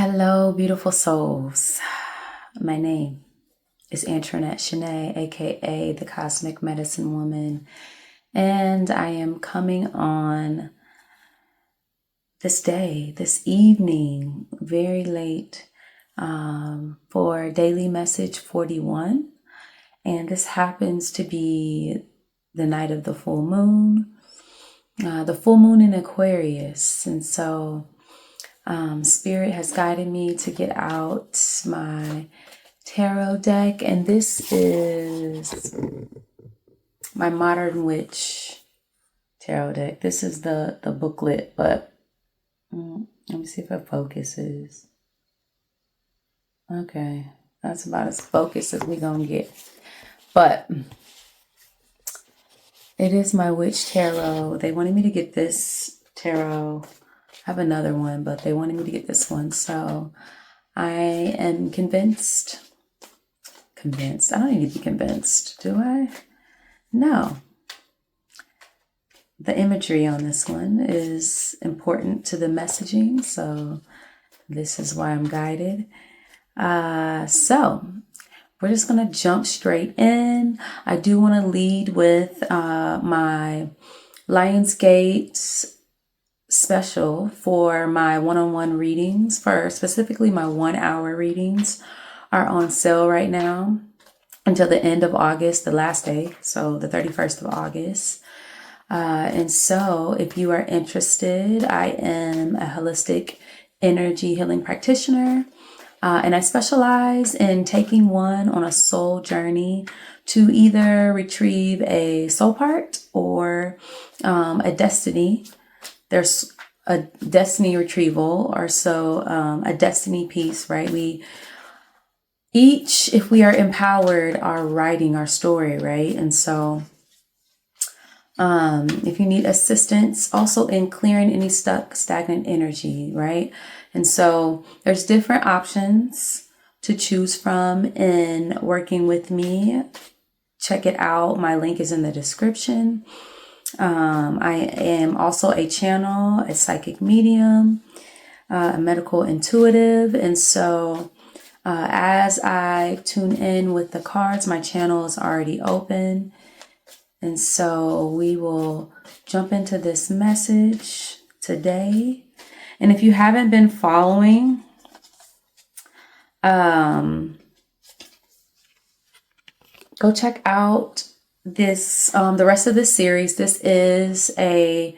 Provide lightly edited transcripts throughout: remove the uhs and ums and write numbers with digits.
Hello, beautiful souls. My name is Antrinette Shané, aka the Cosmic Medicine Woman, and I am coming on this day, this evening, very late, for daily message 41. And this happens to be the night of the full moon in Aquarius. And so Spirit has guided me to get out my tarot deck, and this is my Modern Witch tarot deck. This is the booklet, but let me see if it focuses. Okay, that's about as focused as we gonna get. But it is my Witch tarot. They wanted me to get this tarot. I have another one, but they wanted me to get this one. So I am convinced. I don't need to be convinced, do I? No. The imagery on this one is important to the messaging. So this is why I'm guided. So we're just going to jump straight in. I do want to lead with my Lionsgate special for my one-on-one readings. For specifically my 1 hour readings are on sale right now until the end of August, the last day, so the 31st of August. And so if you are interested, I am a holistic energy healing practitioner. And I specialize in taking one on a soul journey to either retrieve a soul part or a destiny. There's a destiny retrieval, or so a destiny piece, right? We each, if we are empowered, are writing our story, right? And so if you need assistance also in clearing any stuck, stagnant energy, right? And so there's different options to choose from in working with me. Check it out. My link is in the description. I am also a channel, a psychic medium, a medical intuitive. And so as I tune in with the cards, my channel is already open. And so we will jump into this message today. And if you haven't been following, go check out this, the rest of this series. This is a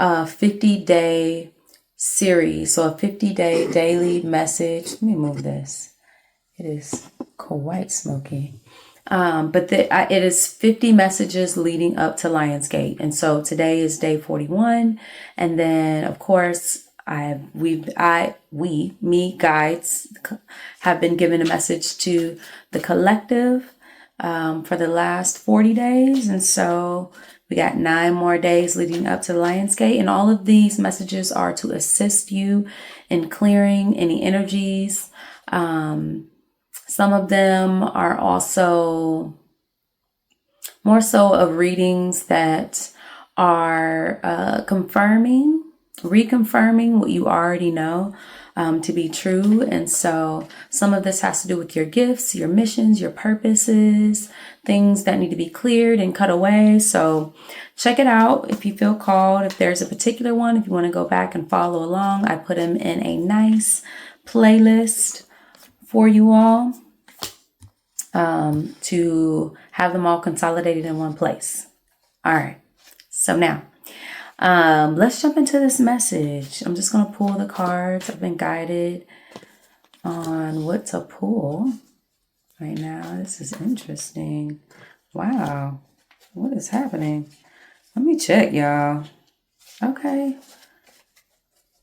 50-day series. So a 50-day daily message. Let me move this. It is quite smoky. But it is 50 messages leading up to Lionsgate. And so today is day 41. And then of course, me guides have been given a message to the collective, for the last 40 days. And so we got 9 more days leading up to Lionsgate. And all of these messages are to assist you in clearing any energies. Some of them are also more so of readings that are reconfirming what you already know to be true. And so some of this has to do with your gifts, your missions, your purposes, things that need to be cleared and cut away. So check it out if you feel called. If there's a particular one, if you want to go back and follow along, I put them in a nice playlist for you all, to have them all consolidated in one place. All right. So now, let's jump into this message. I'm just going to pull the cards. I've been guided on what to pull right now. This is interesting. Wow. What is happening? Let me check, y'all. Okay.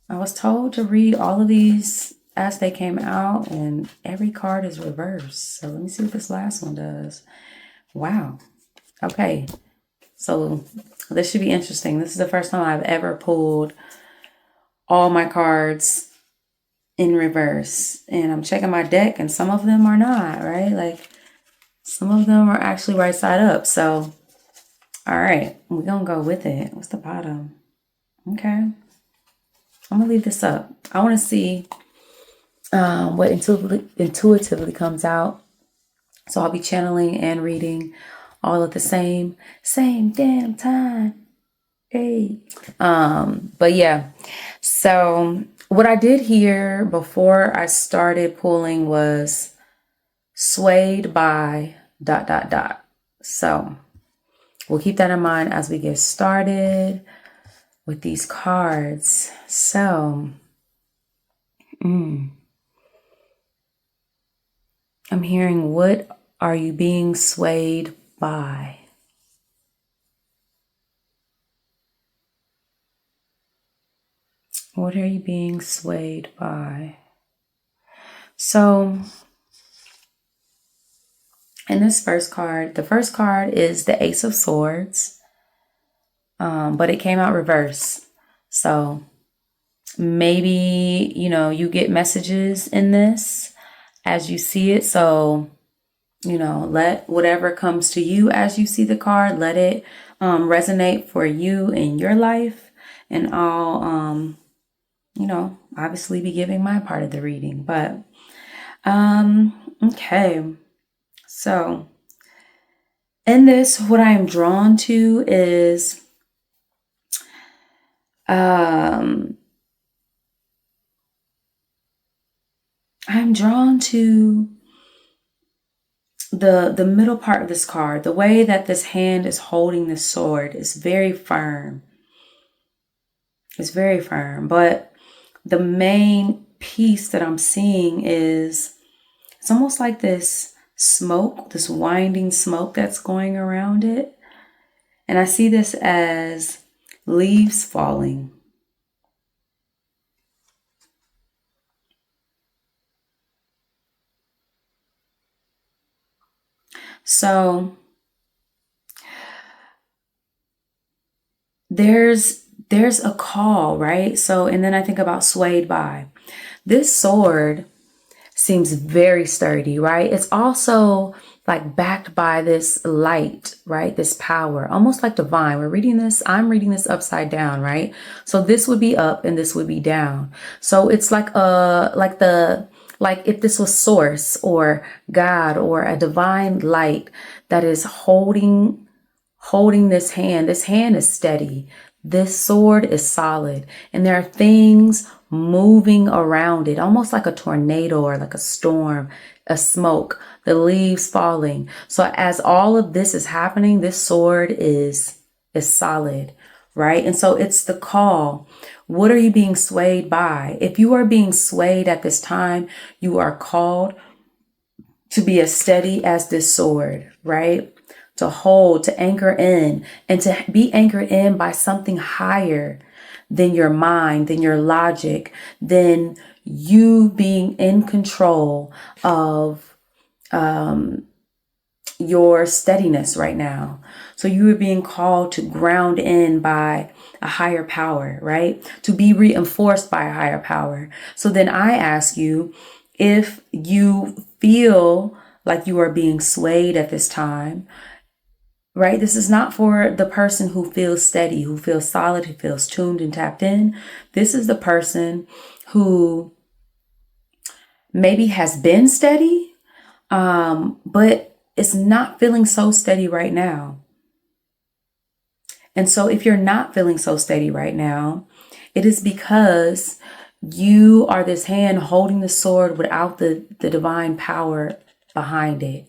I was told to read all of these as they came out, and every card is reversed. So let me see what this last one does. Wow. Okay. So this should be interesting. This is the first time I've ever pulled all my cards in reverse. And I'm checking my deck, and some of them are not, right? Like some of them are actually right side up. So, all right, we're going to go with it. What's the bottom? Okay. I'm going to leave this up. I want to see what intuitively comes out. So I'll be channeling and reading all at the same damn time. Hey. But yeah. So what I did here before I started pulling was swayed by ... So we'll keep that in mind as we get started with these cards. So I'm hearing, what are you being swayed by? What are you being swayed by? So in this first card, the first card is the Ace of Swords, but it came out reverse. So maybe, you get messages in this as you see it. So, let whatever comes to you as you see the card, let it resonate for you in your life. And I'll, obviously be giving my part of the reading. But, okay. So in this, what I am drawn to is, I'm drawn to the middle part of this card. The way that this hand is holding this sword is very firm. It's very firm. But the main piece that I'm seeing is, it's almost like this smoke, this winding smoke that's going around it. And I see this as leaves falling. So there's a call, right? So, and then I think about swayed by. This sword seems very sturdy, right? It's also like backed by this light, right? This power, almost like divine. I'm reading this upside down, right? So this would be up and this would be down. So it's like if this was source or God or a divine light that is holding this hand. This hand is steady. This sword is solid. And there are things moving around it, almost like a tornado or like a storm, a smoke, the leaves falling. So as all of this is happening, this sword is solid, right? And so it's the call. What are you being swayed by? If you are being swayed at this time, you are called to be as steady as this sword, right? To hold, to anchor in, and to be anchored in by something higher than your mind, than your logic, than you being in control of your steadiness right now. So you are being called to ground in by a higher power, right? To be reinforced by a higher power. So then I ask you, if you feel like you are being swayed at this time, right? This is not for the person who feels steady, who feels solid, who feels tuned and tapped in. This is the person who maybe has been steady, but is not feeling so steady right now. And so if you're not feeling so steady right now, it is because you are this hand holding the sword without the divine power behind it.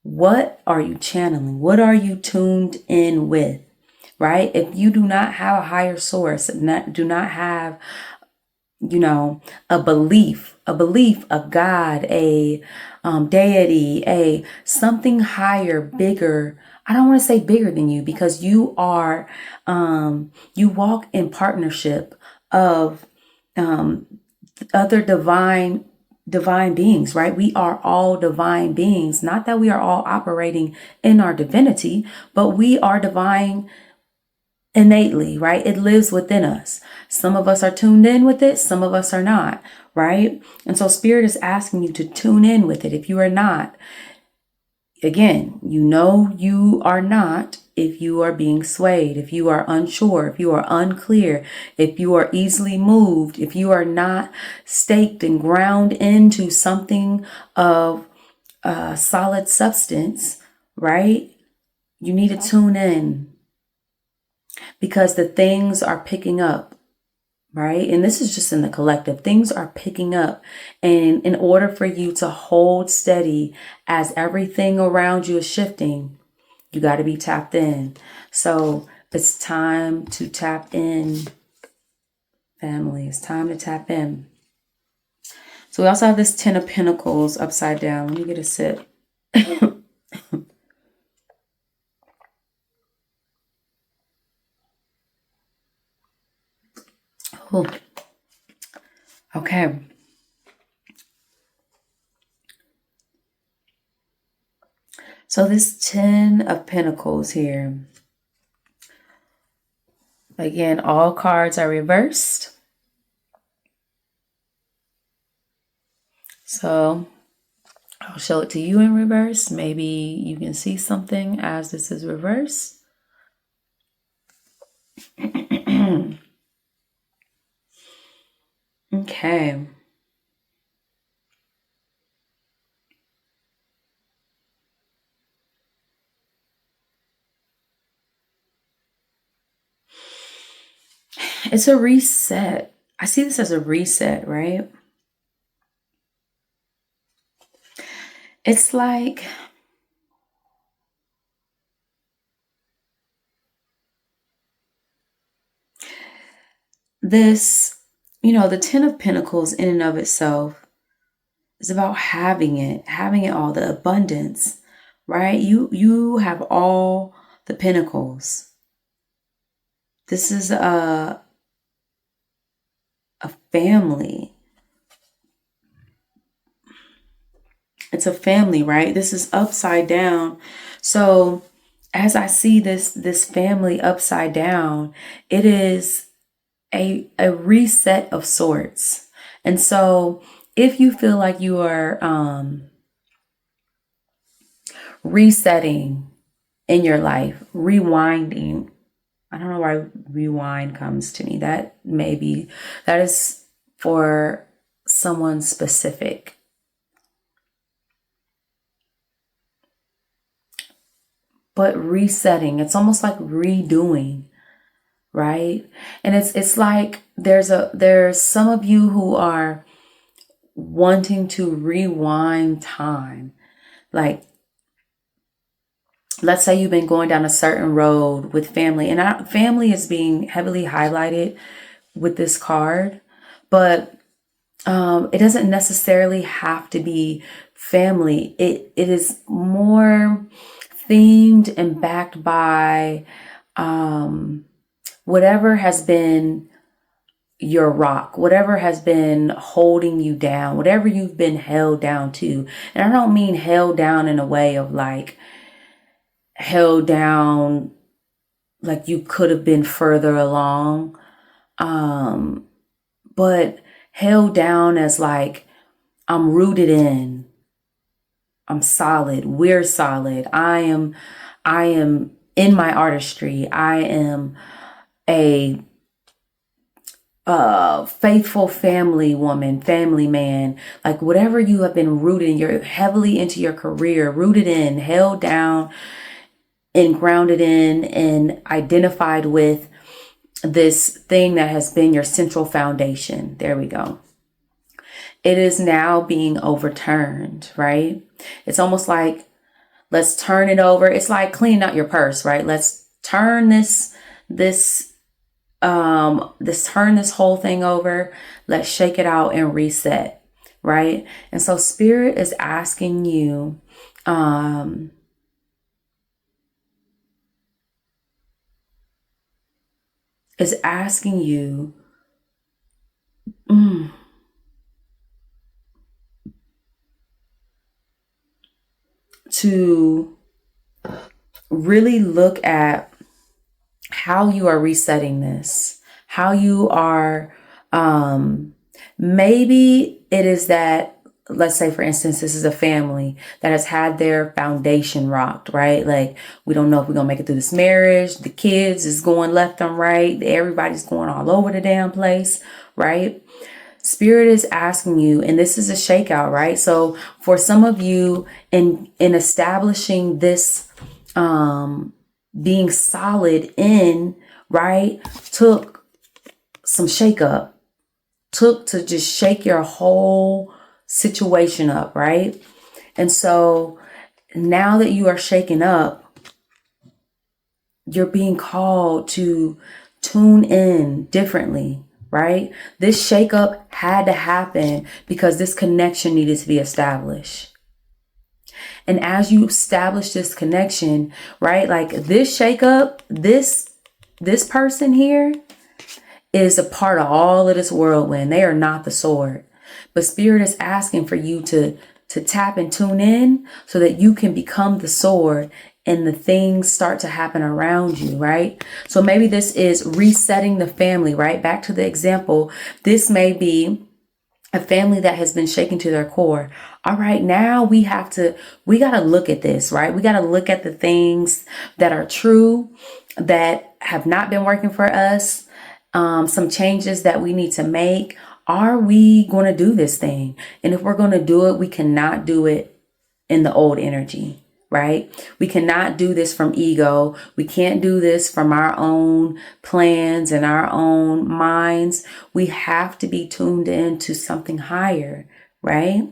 What are you channeling? What are you tuned in with, right? If you do not have a higher source, do not have, a belief, of God, a deity, a something higher, bigger. I don't want to say bigger than you, because you are, you walk in partnership of other divine beings, right? We are all divine beings. Not that we are all operating in our divinity, but we are divine innately, right? It lives within us. Some of us are tuned in with it. Some of us are not, right? And so Spirit is asking you to tune in with it. If you are not, again, you are not, if you are being swayed, if you are unsure, if you are unclear, if you are easily moved, if you are not staked and ground into something of solid substance, right? You need to tune in, because the things are picking up, right? And this is just in the collective. Things are picking up. And in order for you to hold steady as everything around you is shifting, you got to be tapped in. So it's time to tap in, family. It's time to tap in. So we also have this Ten of Pentacles upside down. Let me get a sip. Ooh. Okay. So this Ten of Pentacles here. Again, all cards are reversed. So I'll show it to you in reverse. Maybe you can see something as this is reversed. Okay. It's a reset. I see this as a reset, right? It's like this, the Ten of Pentacles in and of itself is about having it all, the abundance, right? You have all the pentacles. This is a family. It's a family, right? This is upside down. So as I see this family upside down, it is a reset of sorts. And so if you feel like you are resetting in your life, rewinding, I don't know why rewind comes to me. That is for someone specific. But resetting, it's almost like redoing, right? And it's like there's some of you who are wanting to rewind time. Like, let's say you've been going down a certain road with family, and family is being heavily highlighted with this card, but it doesn't necessarily have to be family. It is more themed and backed by whatever has been your rock, whatever has been holding you down, whatever you've been held down to. And I don't mean held down in a way of like held down like you could have been further along, but held down as like, I'm rooted in, I'm solid, we're solid, I am in my artistry, I am a faithful family woman, family man, like whatever you have been rooted in, you're heavily into your career, rooted in, held down and grounded in and identified with this thing that has been your central foundation. There we go. It is now being overturned, right? It's almost like, let's turn it over. It's like cleaning out your purse, right? Let's turn this whole thing over. Let's shake it out and reset, right? And so Spirit is asking you, to really look at how you are resetting this, how you are, maybe it is that let's say, for instance, this is a family that has had their foundation rocked, right? Like, we don't know if we're going to make it through this marriage. The kids is going left and right. Everybody's going all over the damn place, right? Spirit is asking you, and this is a shakeout, right? So for some of you in establishing this, being solid in, right, took some shakeup, took to just shake your whole situation up, right? And so now that you are shaken up, you're being called to tune in differently, right? This shakeup had to happen because this connection needed to be established. And as you establish this connection, right? Like this shakeup, this person here is a part of all of this whirlwind. They are not the sword. But Spirit is asking for you to tap and tune in so that you can become the sword and the things start to happen around you, right? So maybe this is resetting the family, right? Back to the example. This may be a family that has been shaken to their core. All right, now we got to look at this, right? We got to look at the things that are true, that have not been working for us, some changes that we need to make. Are we going to do this thing? And if we're going to do it, we cannot do it in the old energy, right? We cannot do this from ego. We can't do this from our own plans and our own minds. We have to be tuned into something higher, right?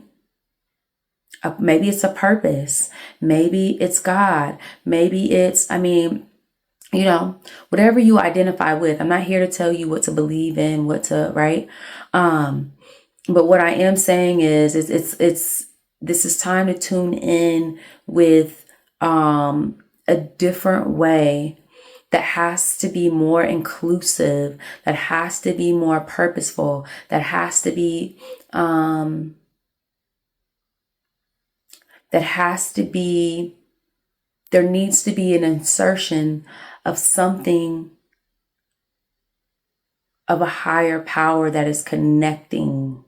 Maybe it's a purpose. Maybe it's God. Maybe it's, whatever you identify with. I'm not here to tell you what to believe in, right? But what I am saying is this is time to tune in with a different way that has to be more inclusive, that has to be more purposeful, that has to be there needs to be an insertion of something of a higher power that is connecting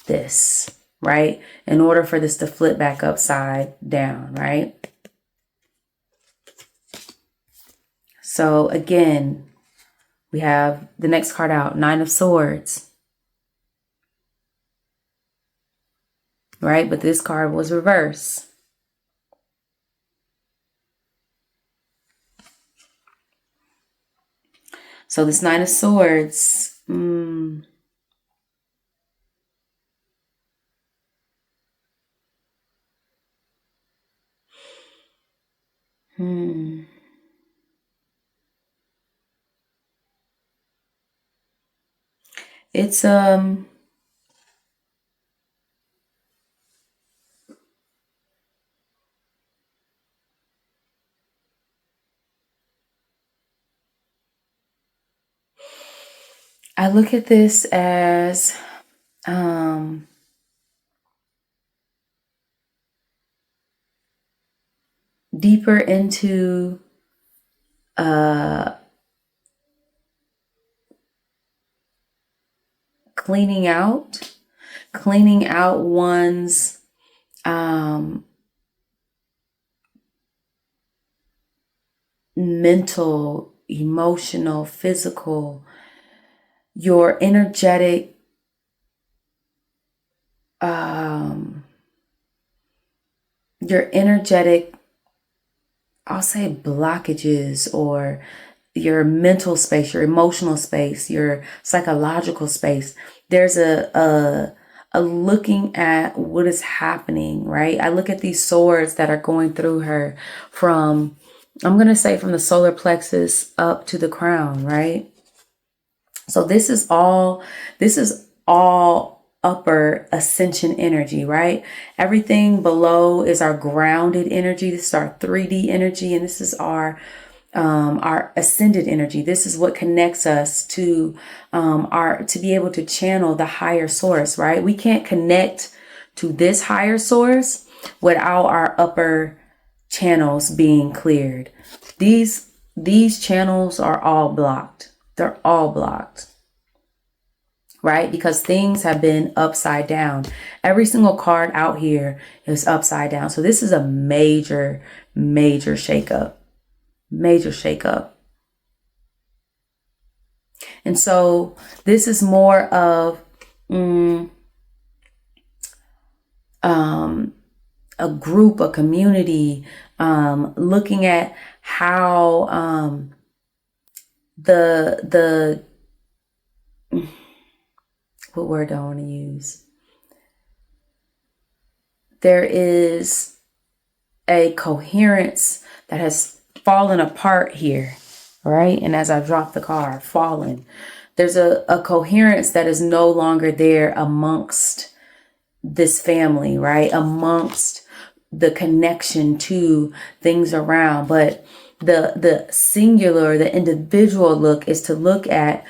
this, right? In order for this to flip back upside down, right? So again, we have the next card out, Nine of Swords, right? But this card was reversed. So this Nine of Swords, it's I look at this as deeper into cleaning out one's mental, emotional, physical, your energetic I'll say blockages, or your mental space, your emotional space, your psychological space. There's a looking at what is happening, right? I look at these swords that are going through her from, I'm going to say from the solar plexus up to the crown, right? So this is all upper ascension energy, right? Everything below is our grounded energy. This is our 3D energy, and this is our ascended energy. This is what connects us to to be able to channel the higher source, right? We can't connect to this higher source without our upper channels being cleared. These channels are all blocked. They're all blocked. right? Because things have been upside down. Every single card out here is upside down. So this is a major, major shakeup. Major shakeup. And so this is more of a group, a community, looking at how the what word do I want to use? There is a coherence that has fallen apart here, right? And as I drop the card, fallen, there's a coherence that is no longer there amongst this family, right? Amongst the connection to things around. But the singular, the individual look is to look at,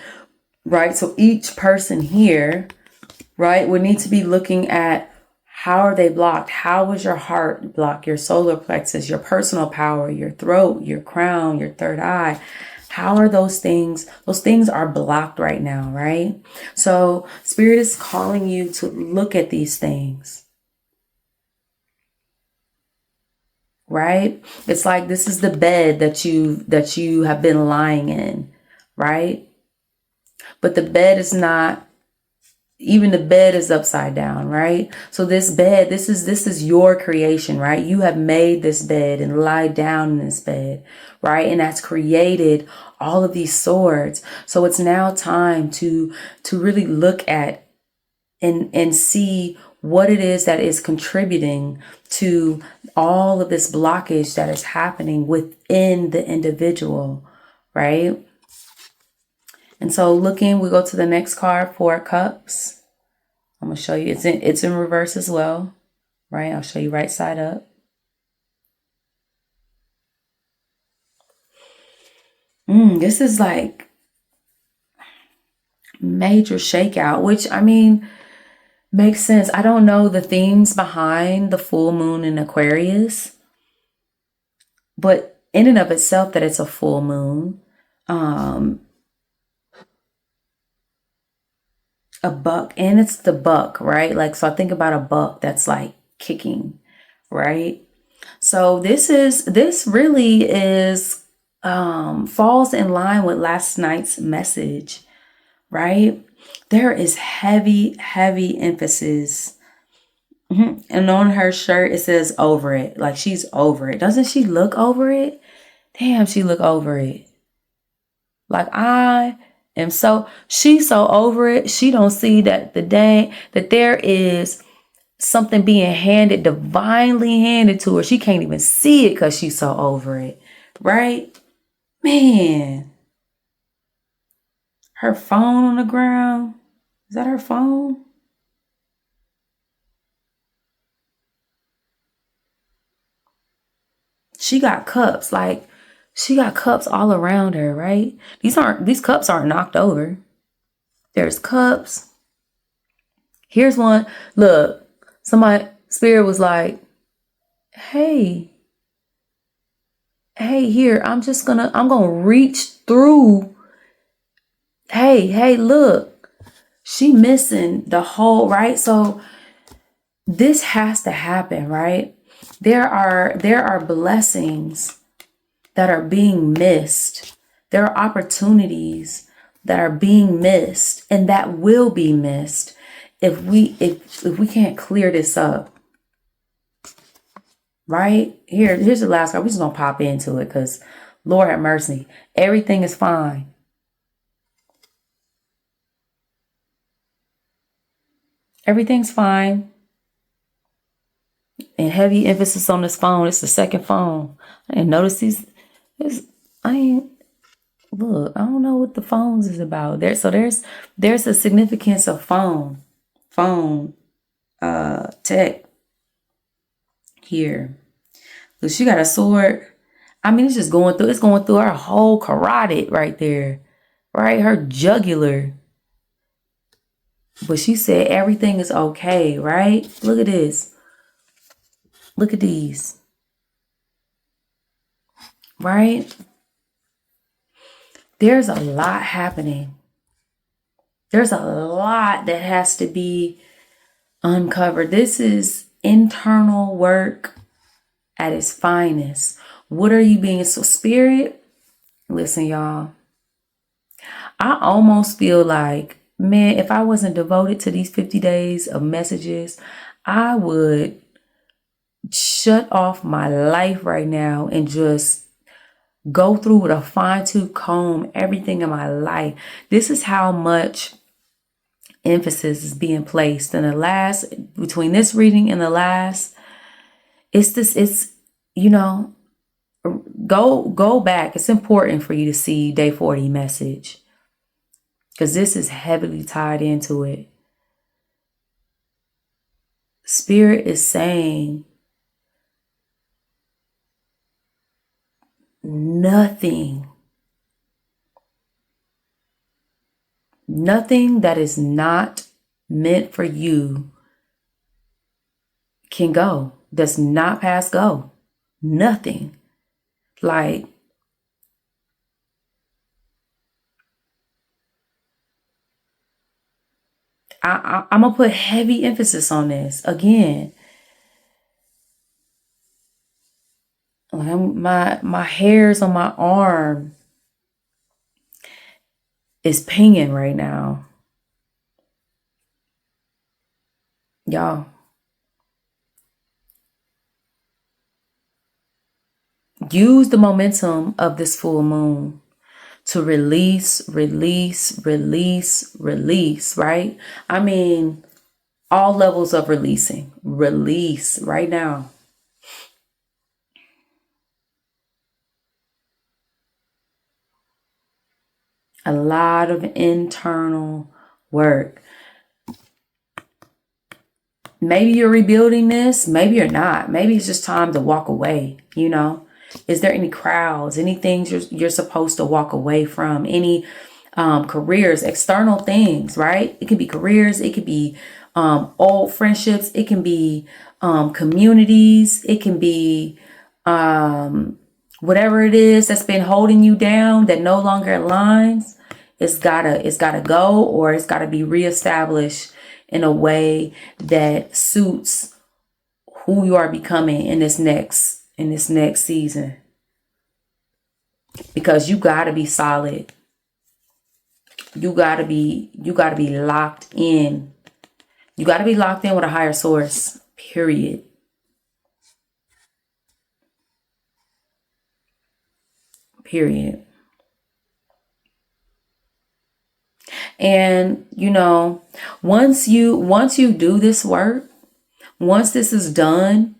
right? So each person here, right, would need to be looking at, how are they blocked? How is your heart blocked? Your solar plexus, your personal power, your throat, your crown, your third eye. How are those things? Those things are blocked right now, right? So Spirit is calling you to look at these things, right? It's like this is the bed that you have been lying in, right? But the bed is not, even the bed is upside down, right? So this bed, this is your creation, right? You have made this bed and lied down in this bed, right? And that's created all of these swords. So it's now time to really look at and see what it is that is contributing to all of this blockage that is happening within the individual, right? And so looking, we go to the next card, 4 of Cups. I'm going to show you, it's in reverse as well, right? I'll show you right side up. This is like major shakeout, which, I mean, makes sense. I don't know the themes behind the full moon in Aquarius, but in and of itself that it's a full moon, a buck, and it's the buck, right? Like, so I think about a buck that's like kicking, right? So this really is, falls in line with last night's message, right? There is heavy, heavy emphasis. And on her shirt, it says over it. Like she's over it. Doesn't she look over it? Damn, she look over it. Like she's so over it. She don't see that that there is something being divinely handed to her. She can't even see it because she's so over it. Right? Man. Her phone on the ground. Is that her phone? She got cups. Like, she got cups all around her, right? These cups aren't knocked over. There's cups. Here's one. Look, Spirit was like, hey, here, I'm gonna reach through. Hey, look, she missing the whole, right? So this has to happen, right? There are blessings that are being missed. There are opportunities that are being missed and that will be missed if we can't clear this up. Right? Here's the last card. We're just gonna pop into it because Lord have mercy. Everything is fine. Everything's fine. And heavy emphasis on this phone. It's the second phone. I didn't notice these. Look, I don't know what the phones is about. There's a significance of phone tech here. So she got a sword. I mean, it's going through her whole carotid right there, right? Her jugular. But she said everything is okay, right? Look at this. Look at these. Right? There's a lot happening. There's a lot that has to be uncovered. This is internal work at its finest. What are you being? So spirit, listen, y'all. I almost feel like, man, if I wasn't devoted to these 50 days of messages, I would shut off my life right now and just go through with a fine-tooth comb everything in my life. This is how much emphasis is being placed in the last, between this reading and the last. It's go back. It's important for you to see day 40 message, because this is heavily tied into it. Spirit is saying nothing that is not meant for you can go. Does not pass go. Nothing. Like, I'm going to put heavy emphasis on this. Again, my hairs on my arm is pinging right now. Y'all. Use the momentum of this full moon to release, right? I mean, all levels of releasing. Release right now. A lot of internal work. Maybe you're rebuilding this. Maybe you're not. Maybe it's just time to walk away, you know? Is there any crowds, any things you're supposed to walk away from? Any careers, external things, right? It could be careers. It could be old friendships. It can be communities. It can be whatever it is that's been holding you down that no longer aligns. It's gotta go, or it's gotta be reestablished in a way that suits who you are becoming in this next season. Because you gotta be solid. You gotta be locked in. You gotta be locked in with a higher source. Period. Period. And once you do this work, once this is done,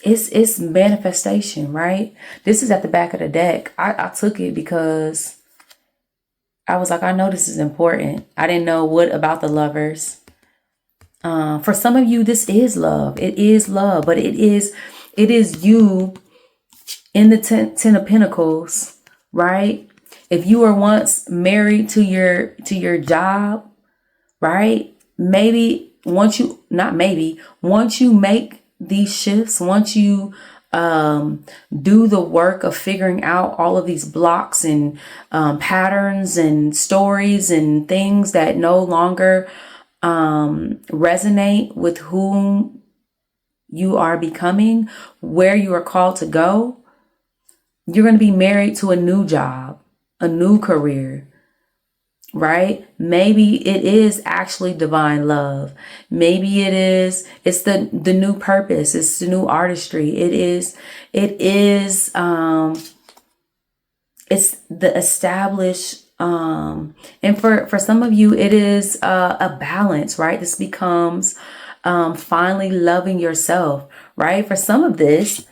it's manifestation, right? This is at the back of the deck. I took it because I was like, I know this is important. I didn't know what about the Lovers. For some of you, this is love. It is love, but it is you in the Ten of Pentacles, right? If you were once married to your job, right? Once you make these shifts, once you do the work of figuring out all of these blocks and patterns and stories and things that no longer resonate with whom you are becoming, where you are called to go, you're going to be married to a new job, a new career, right? Maybe it is actually divine love. Maybe it's the new purpose. It's the new artistry. It's the established, and for some of you, it is a balance, right? This becomes finally loving yourself, right? For some of this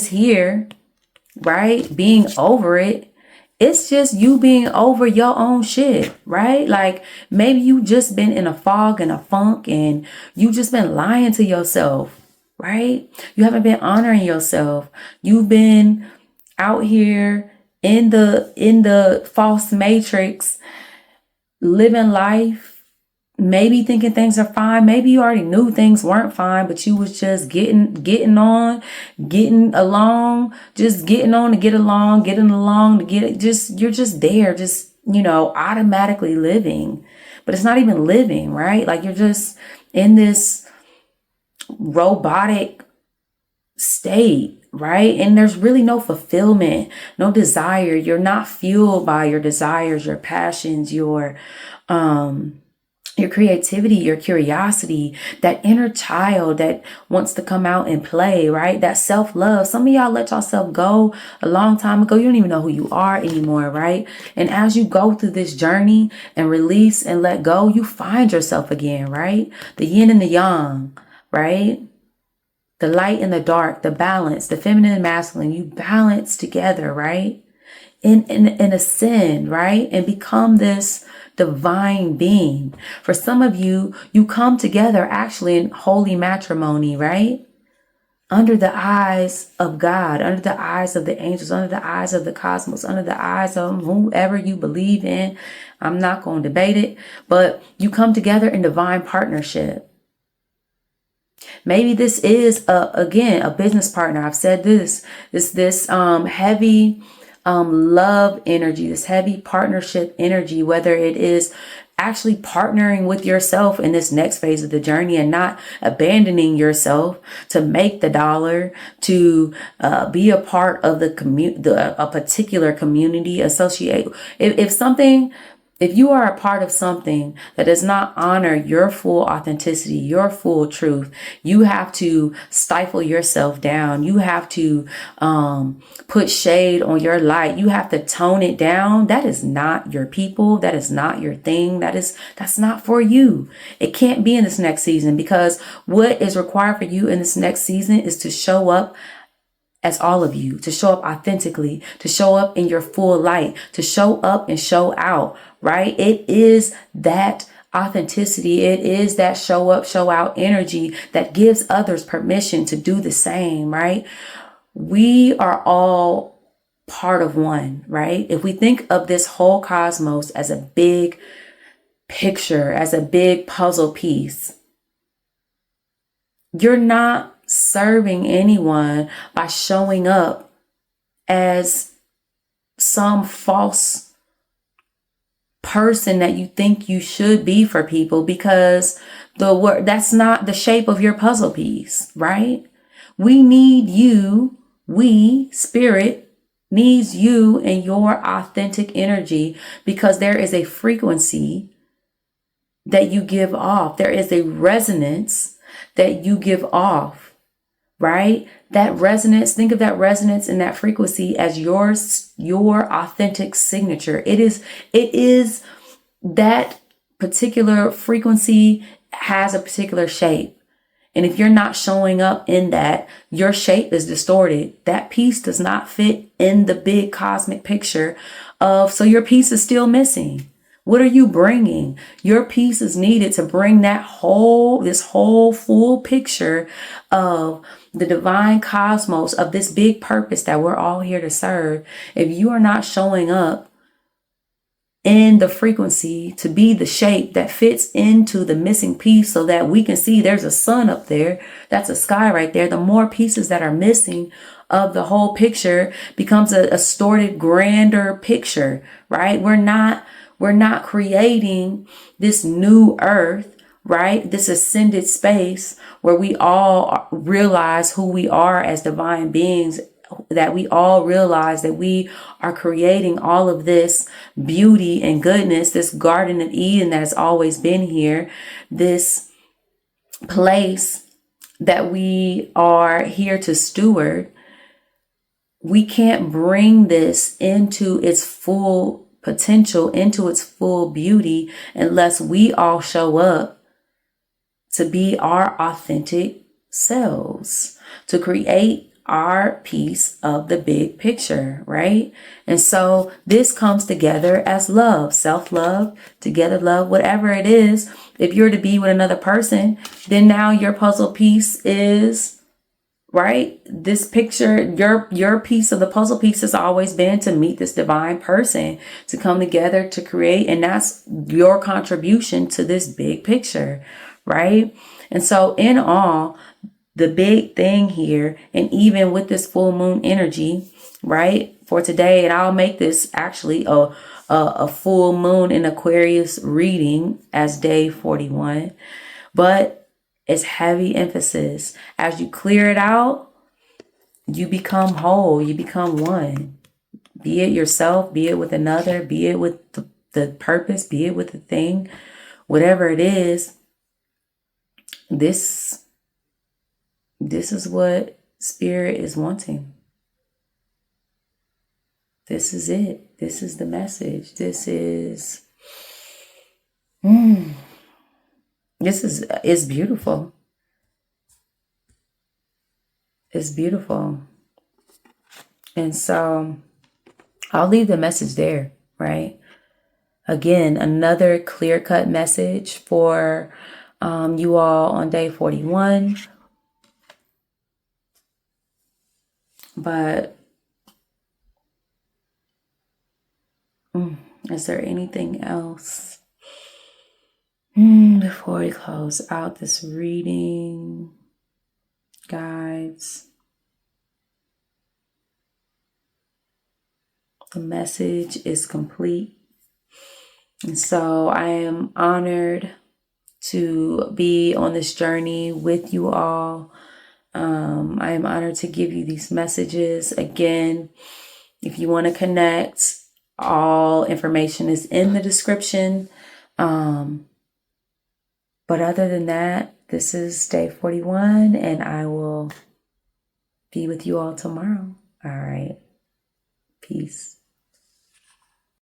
here, right? Being over it. It's just you being over your own shit, right? Like maybe you just been in a fog and a funk and you just been lying to yourself, right? You haven't been honoring yourself. You've been out here in the false matrix, living life, maybe thinking things are fine. Maybe you already knew things weren't fine, but you was just getting along, just getting on to get along, getting along to get it. You're just there, just, automatically living, but it's not even living, right? Like you're just in this robotic state, right? And there's really no fulfillment, no desire. You're not fueled by your desires, your passions, your creativity, your curiosity, that inner child that wants to come out and play, right? That self-love. Some of y'all let yourself go a long time ago. You don't even know who you are anymore, right? And as you go through this journey and release and let go, you find yourself again, right? The yin and the yang, right? The light and the dark, the balance, the feminine and masculine, you balance together, right? In ascend, right? And become this divine being. For some of you, you come together actually in holy matrimony, right? Under the eyes of God, under the eyes of the angels, under the eyes of the cosmos, under the eyes of whoever you believe in. I'm not going to debate it, but you come together in divine partnership. Maybe this is again a business partner. I've said this heavy love energy, this heavy partnership energy, whether it is actually partnering with yourself in this next phase of the journey and not abandoning yourself to make the dollar, to be a part of a particular community, associate. If you are a part of something that does not honor your full authenticity, your full truth, you have to stifle yourself down. You have to put shade on your light. You have to tone it down. That is not your people. That is not your thing. That's not for you. It can't be in this next season, because what is required for you in this next season is to show up as all of you, to show up authentically, to show up in your full light, to show up and show out, right? It is that authenticity. It is that show up, show out energy that gives others permission to do the same, right? We are all part of one, right? If we think of this whole cosmos as a big picture, as a big puzzle piece, you're not serving anyone by showing up as some false person that you think you should be for people, because that's not the shape of your puzzle piece, right? We need you. Spirit needs you and your authentic energy, because there is a frequency that you give off. There is a resonance that you give off. Right? That resonance, think of that resonance and that frequency as your authentic signature. It is that particular frequency has a particular shape. And if you're not showing up in that, your shape is distorted. That piece does not fit in the big cosmic picture so your piece is still missing. What are you bringing? Your piece is needed to bring this whole full picture of the divine cosmos, of this big purpose that we're all here to serve. If you are not showing up in the frequency to be the shape that fits into the missing piece, so that we can see there's a sun up there, that's a sky right there, the more pieces that are missing of the whole picture becomes a distorted, grander picture, right? We're not creating this new earth, right? This ascended space where we all realize who we are as divine beings, that we all realize that we are creating all of this beauty and goodness, this Garden of Eden that has always been here, this place that we are here to steward. We can't bring this into its full potential, into its full beauty, unless we all show up to be our authentic selves, to create our piece of the big picture, right? And so this comes together as love, self-love, together love, whatever it is. If you're to be with another person, then now your puzzle piece is right? This picture, your piece of the puzzle piece has always been to meet this divine person, to come together to create. And that's your contribution to this big picture, right? And so in all, the big thing here, and even with this full moon energy, right, for today, and I'll make this actually a full moon in Aquarius reading as day 41, but it's heavy emphasis. As you clear it out, you become whole, you become one. Be it yourself, be it with another, be it with the purpose, be it with the thing, whatever it is. This is what Spirit is wanting. This is it. This is the message. This is it's beautiful. It's beautiful. And so I'll leave the message there, right? Again, another clear-cut message for you all on day 41. But is there anything else before we close out this reading, guides? The message is complete. And so I am honored to be on this journey with you all. I am honored to give you these messages. Again, if you want to connect, all information is in the description. But other than that, this is day 41, and I will be with you all tomorrow. All right. Peace.